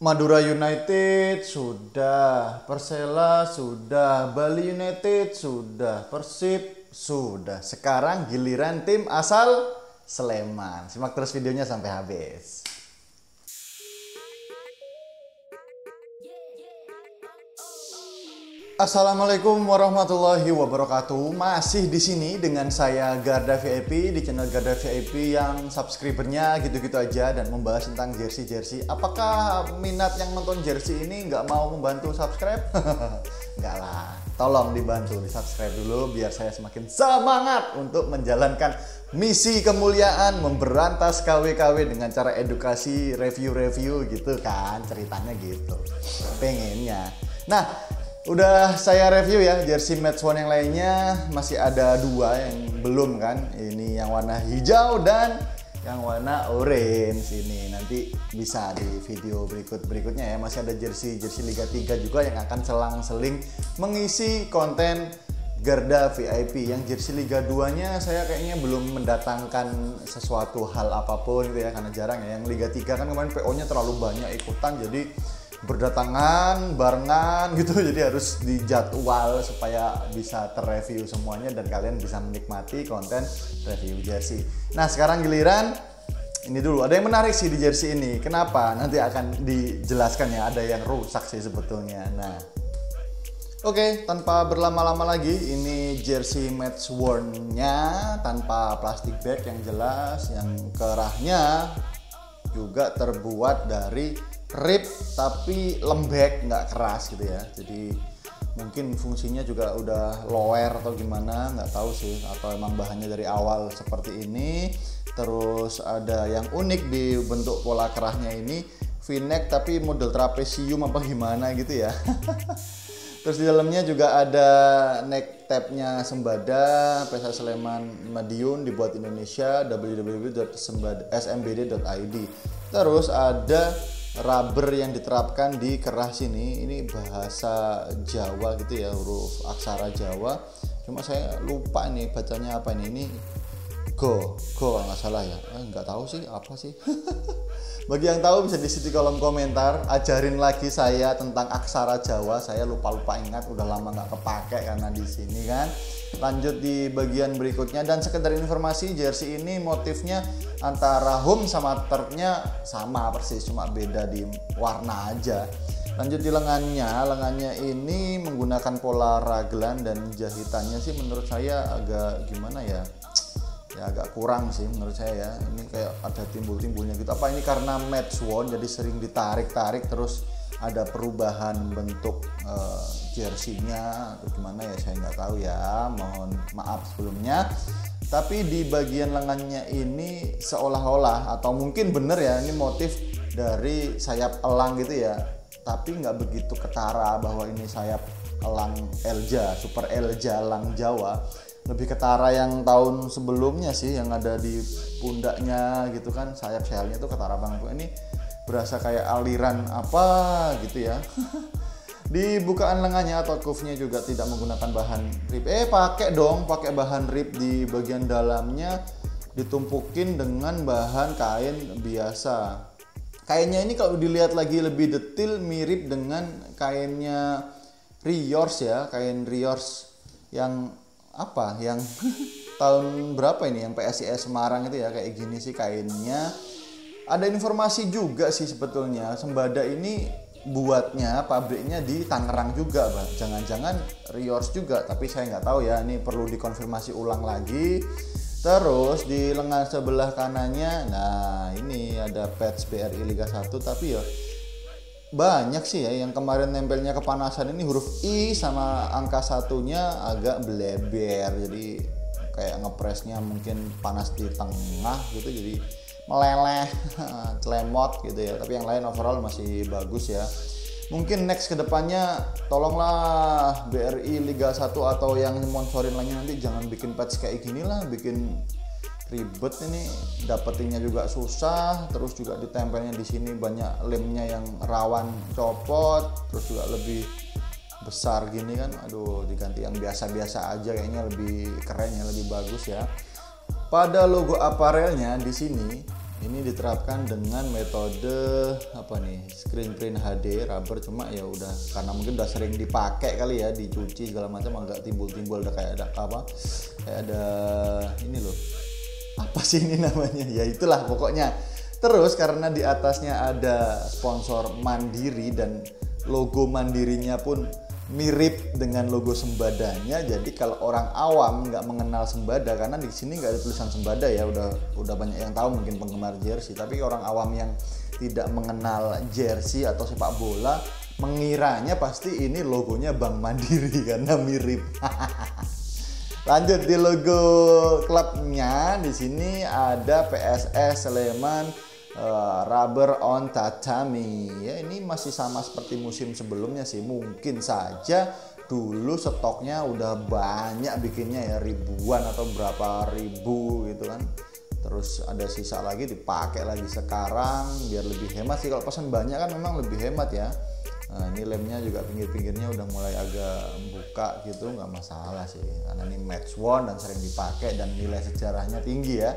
Madura United sudah, Persela sudah, Bali United sudah, Persib sudah. Sekarang giliran tim asal Sleman. Simak terus videonya sampai habis. Assalamualaikum warahmatullahi wabarakatuh. Masih di sini dengan saya Garda VIP di channel Garda VIP yang subscribernya gitu-gitu aja dan membahas tentang jersey. Apakah minat yang nonton jersey ini nggak mau membantu subscribe? Nggak lah. Tolong dibantu di subscribe dulu biar saya semakin semangat untuk menjalankan misi kemuliaan memberantas KW-KW dengan cara edukasi, review-review gitu kan, ceritanya gitu. Pengennya. Nah, udah saya review ya jersey match one yang lainnya, masih ada dua yang belum kan. Ini yang warna hijau dan yang warna orange ini. Nanti bisa di video berikutnya ya. Masih ada jersey Liga 3 juga yang akan selang-seling mengisi konten Garda VIP. Yang jersey Liga 2-nya saya kayaknya belum mendatangkan sesuatu hal apapun gitu ya, karena jarang ya. Yang Liga 3 kan kemarin PO-nya terlalu banyak ikutan, jadi berdatangan barengan gitu, jadi harus dijadwal supaya bisa terreview semuanya dan kalian bisa menikmati konten review jersey. Nah, sekarang giliran ini dulu. Ada yang menarik sih di jersey ini. Kenapa? Nanti akan dijelaskan ya. Ada yang rusak sih sebetulnya. Nah, oke, tanpa berlama-lama lagi, ini jersey match worn-nya tanpa plastik bag yang jelas, yang kerahnya juga terbuat dari rib tapi lembek, nggak keras gitu ya. Jadi mungkin fungsinya juga udah lower atau gimana, nggak tahu sih, atau emang bahannya dari awal seperti ini. Terus ada yang unik di bentuk pola kerahnya ini, V-neck tapi model trapesium apa gimana gitu ya. Terus di dalamnya juga ada neck tab-nya Sembada, PSS Sleman Madiun, dibuat Indonesia, www.smbd.id. Terus ada rubber yang diterapkan di kerah sini. Ini bahasa Jawa gitu ya, huruf aksara Jawa. Cuma saya lupa nih bacanya apa ini. Ini go nggak salah ya. Nggak tahu sih apa sih. Bagi yang tahu bisa di situ kolom komentar. Ajarin lagi saya tentang aksara Jawa. Saya lupa ingat, udah lama nggak kepake karena di sini kan. Lanjut di bagian berikutnya, dan sekedar informasi, jersey ini motifnya antara home sama third-nya sama persis, cuma beda di warna aja. Lanjut di lengannya ini menggunakan pola raglan, dan jahitannya sih menurut saya agak gimana ya, agak kurang sih menurut saya ya. Ini kayak ada timbul-timbulnya gitu. Apa ini karena match worn jadi sering ditarik-tarik terus ada perubahan bentuk jersey-nya atau gimana ya, saya nggak tahu ya, mohon maaf sebelumnya. Tapi di bagian lengannya ini seolah-olah, atau mungkin bener ya, ini motif dari sayap elang gitu ya, tapi nggak begitu ketara bahwa ini sayap elang Elja, Super Elja elang Jawa. Lebih ketara yang tahun sebelumnya sih, yang ada di pundaknya gitu kan, sayap selnya tuh ketara banget. Ini berasa kayak aliran apa gitu ya. Di bukaan lengannya atau cuff-nya juga tidak menggunakan bahan rib. Pakai bahan rib di bagian dalamnya, ditumpukin dengan bahan kain biasa. Kainnya ini kalau dilihat lagi lebih detail mirip dengan kainnya Riors ya, kain Riors yang apa? Yang tahun berapa ini, yang PSIS Semarang itu ya, kayak gini sih kainnya. Ada informasi juga sih sebetulnya, Sembada ini buatnya pabriknya di Tangerang juga, Bang. Jangan-jangan Riors juga, tapi saya nggak tahu ya, ini perlu dikonfirmasi ulang lagi. Terus di lengan sebelah kanannya, nah ini ada patch BRI Liga 1, tapi ya banyak sih ya yang kemarin nempelnya kepanasan. Ini huruf I sama angka satunya agak bleber, jadi kayak ngepresnya mungkin panas di tengah gitu, jadi meleleh, celemot gitu ya. Tapi yang lain overall masih bagus ya. Mungkin next kedepannya tolonglah BRI Liga 1 atau yang sponsorin lainnya nanti jangan bikin patch kayak gini lah, bikin ribet ini, dapetinnya juga susah, terus juga ditempelnya di sini banyak lemnya yang rawan copot, terus juga lebih besar gini kan. Aduh, diganti yang biasa-biasa aja kayaknya lebih keren ya, lebih bagus ya. Pada logo aparelnya di sini Ini diterapkan dengan metode apa nih, screen print HD rubber, cuma ya udah karena mungkin udah sering dipakai kali ya, dicuci segala macam agak timbul-timbul, kayak ada apa, kayak ada ini loh, apa sih ini namanya, ya itulah pokoknya. Terus karena di atasnya ada sponsor Mandiri dan logo Mandirinya pun mirip dengan logo Sembadanya, jadi kalau orang awam nggak mengenal Sembada, karena di sini nggak ada tulisan Sembada ya, udah banyak yang tahu mungkin penggemar jersey, tapi orang awam yang tidak mengenal jersey atau sepak bola mengiranya pasti ini logonya Bank Mandiri karena mirip. Lanjut di logo klubnya, di sini ada PSS Sleman rubber on tatami ya. Ini masih sama seperti musim sebelumnya sih, mungkin saja dulu stoknya udah banyak bikinnya ya, ribuan atau berapa ribu gitu kan, terus ada sisa lagi dipakai lagi sekarang biar lebih hemat sih. Kalau pesan banyak kan memang lebih hemat ya. Nah, ini lemnya juga pinggir-pinggirnya udah mulai agak buka gitu, nggak masalah sih karena ini match worn dan sering dipakai dan nilai sejarahnya tinggi ya.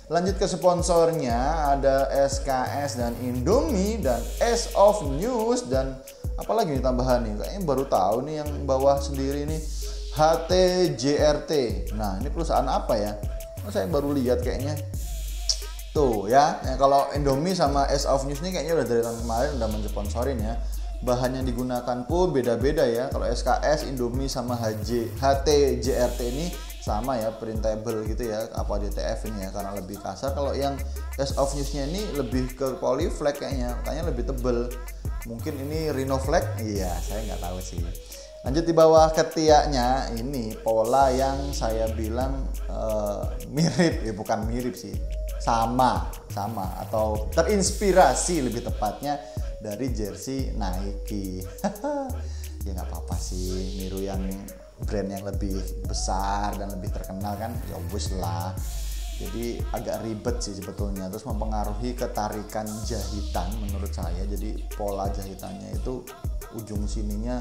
Lanjut ke sponsornya, ada SKS dan Indomie dan S of News, dan apalagi nih tambahan nih, kayaknya baru tahu nih yang bawah sendiri nih, HTJRT. Nah ini perusahaan apa ya? Saya baru lihat kayaknya. Tuh ya, kalau Indomie sama S of News nih kayaknya udah dari tahun kemarin udah mensponsorin ya. Bahan yang digunakan pun beda-beda ya. Kalau SKS, Indomie sama HTJRT ini sama ya, printable gitu ya, apa DTF ini ya karena lebih kasar. Kalau yang S of News-nya ini lebih ke polyflag kayaknya lebih tebel. Mungkin ini Rhinoflag, iya saya nggak tahu sih. Lanjut di bawah ketiaknya, ini pola yang saya bilang mirip, ya bukan mirip sih, sama atau terinspirasi lebih tepatnya dari jersey Nike. Ya nggak apa-apa sih, niru yang brand yang lebih besar dan lebih terkenal kan, ya wis lah. Jadi agak ribet sih sebetulnya, terus mempengaruhi ketarikan jahitan menurut saya. Jadi pola jahitannya itu ujung sininya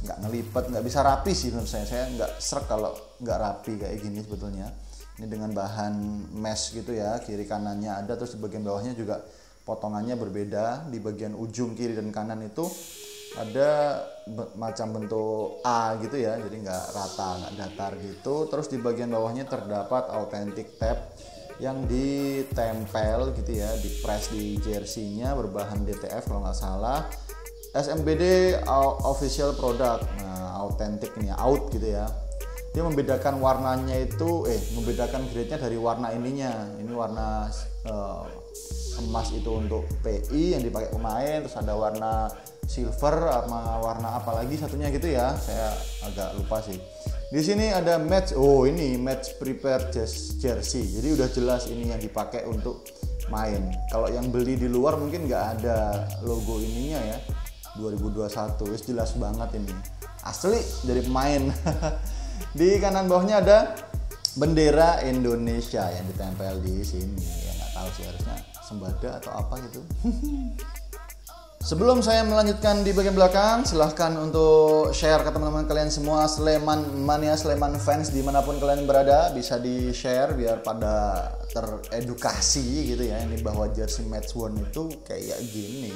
nggak ngelipet, nggak bisa rapi sih menurut saya nggak srek kalau nggak rapi kayak gini sebetulnya. Ini dengan bahan mesh gitu ya, kiri kanannya ada, terus di bagian bawahnya juga potongannya berbeda. Di bagian ujung kiri dan kanan itu ada macam bentuk A gitu ya, jadi nggak rata, nggak datar gitu. Terus di bagian bawahnya terdapat authentic tab yang ditempel gitu ya, di press di jersey-nya berbahan DTF kalau nggak salah. SMBD official product. Nah, authentic ini out gitu ya. Dia membedakan warnanya itu, membedakan grade-nya dari warna ininya. Ini warna emas itu untuk PI yang dipakai pemain, terus ada warna silver sama warna apa lagi satunya gitu ya, saya agak lupa sih. Di sini ada match, ini match prepare jersey, jadi udah jelas ini yang dipakai untuk main. Kalau yang beli di luar mungkin nggak ada logo ininya ya, 2021 wis jelas banget ini asli dari pemain. Di kanan bawahnya ada bendera Indonesia yang ditempel di sini ya, nggak tahu sih harusnya Sembada atau apa gitu. Sebelum saya melanjutkan di bagian belakang, silahkan untuk share ke teman-teman kalian semua, Sleman Mania, Sleman fans dimanapun kalian berada, bisa di share biar pada teredukasi gitu ya, ini bahwa jersey match worn itu kayak gini.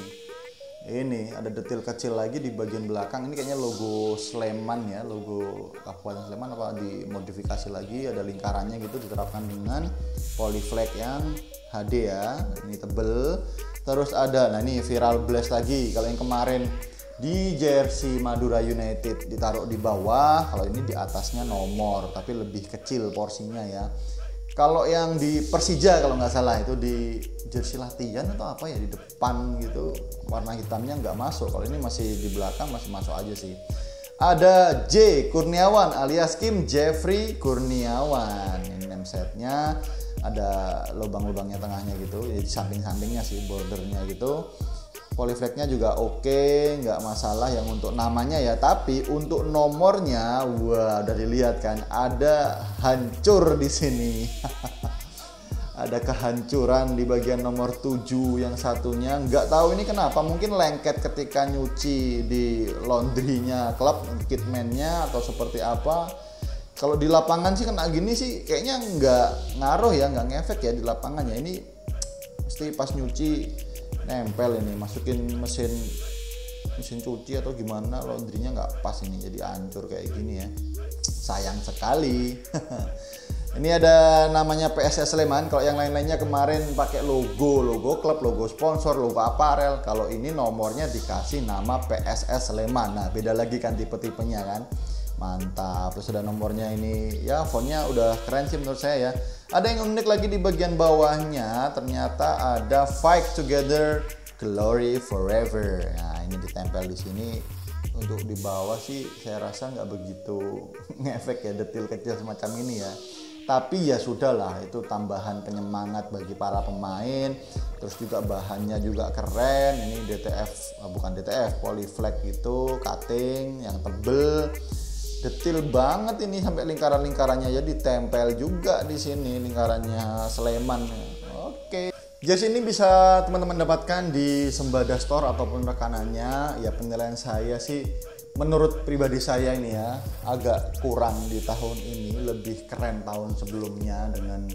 Ini ada detail kecil lagi di bagian belakang, ini kayaknya logo Sleman ya, logo Kabupaten Sleman, apa dimodifikasi lagi, ada lingkarannya gitu, diterapkan dengan polyflag yang HD ya, ini tebel. Terus ada, nah ini viral blast lagi. Kalau yang kemarin di jersey Madura United ditaruh di bawah, kalau ini di atasnya nomor, tapi lebih kecil porsinya ya. Kalau yang di Persija kalau nggak salah itu di jersey latihan atau apa ya, di depan gitu, warna hitamnya nggak masuk. Kalau ini masih di belakang, masih masuk aja sih. Ada J Kurniawan alias Kim Jeffrey Kurniawan. Ini name setnya. Ada lubang-lubangnya tengahnya gitu, jadi samping-sampingnya sih, bordernya gitu. Polyflagnya juga oke, nggak masalah yang untuk namanya ya, tapi untuk nomornya, wah udah dilihat kan, ada hancur di sini. Ada kehancuran di bagian nomor 7 yang satunya, nggak tahu ini kenapa, mungkin lengket ketika nyuci di laundrynya klub, kitmannya atau seperti apa. Kalau di lapangan sih kena gini sih kayaknya nggak ngaruh ya, nggak ngefek ya di lapangannya. Ini Pasti pas nyuci nempel ini, masukin mesin cuci atau gimana, laundrynya nggak pas ini, jadi hancur kayak gini ya, sayang sekali. Ini ada namanya PSS Sleman. Kalau yang lain-lainnya kemarin pakai logo klub, logo sponsor, logo aparel. Kalau ini nomornya dikasih nama PSS Sleman. Nah, beda lagi kan tipe-tipenya kan. Mantap. Terus ada nomornya ini. Ya, fontnya udah keren sih menurut saya ya. Ada yang unik lagi di bagian bawahnya. Ternyata ada Fight Together, Glory Forever. Nah, ini ditempel di sini. Untuk di bawah sih saya rasa nggak begitu ngefek ya, detail kecil semacam ini ya. Tapi ya sudahlah, itu tambahan penyemangat bagi para pemain. Terus juga bahannya juga keren. Ini bukan DTF, polyflex itu cutting yang tebel, detail banget ini sampai lingkaran-lingkarannya ya ditempel juga di sini lingkarannya Sleman. Oke. Jas ini bisa teman-teman dapatkan di Sembada Store ataupun rekanannya. Ya penilaian saya sih, menurut pribadi saya ini ya, agak kurang di tahun ini, lebih keren tahun sebelumnya dengan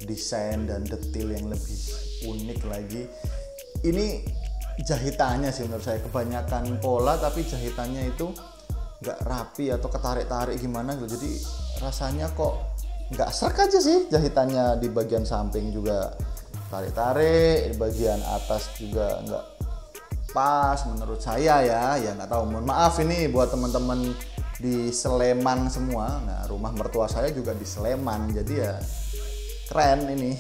desain dan detail yang lebih unik lagi. Ini jahitannya sih menurut saya kebanyakan pola, tapi jahitannya itu nggak rapi atau ketarik-tarik gimana gitu. Jadi rasanya kok nggak serk aja sih jahitannya. Di bagian samping juga tarik-tarik, di bagian atas juga nggak pas menurut saya ya nggak tahu, mohon maaf ini buat teman-teman di Sleman semua. Nah, rumah mertua saya juga di Sleman, jadi ya keren ini.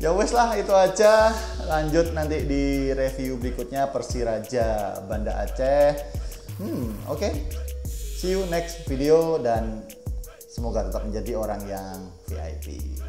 Ya wes lah, itu aja, lanjut nanti di review berikutnya Persiraja Banda Aceh. Oke. See you next video dan semoga tetap menjadi orang yang VIP.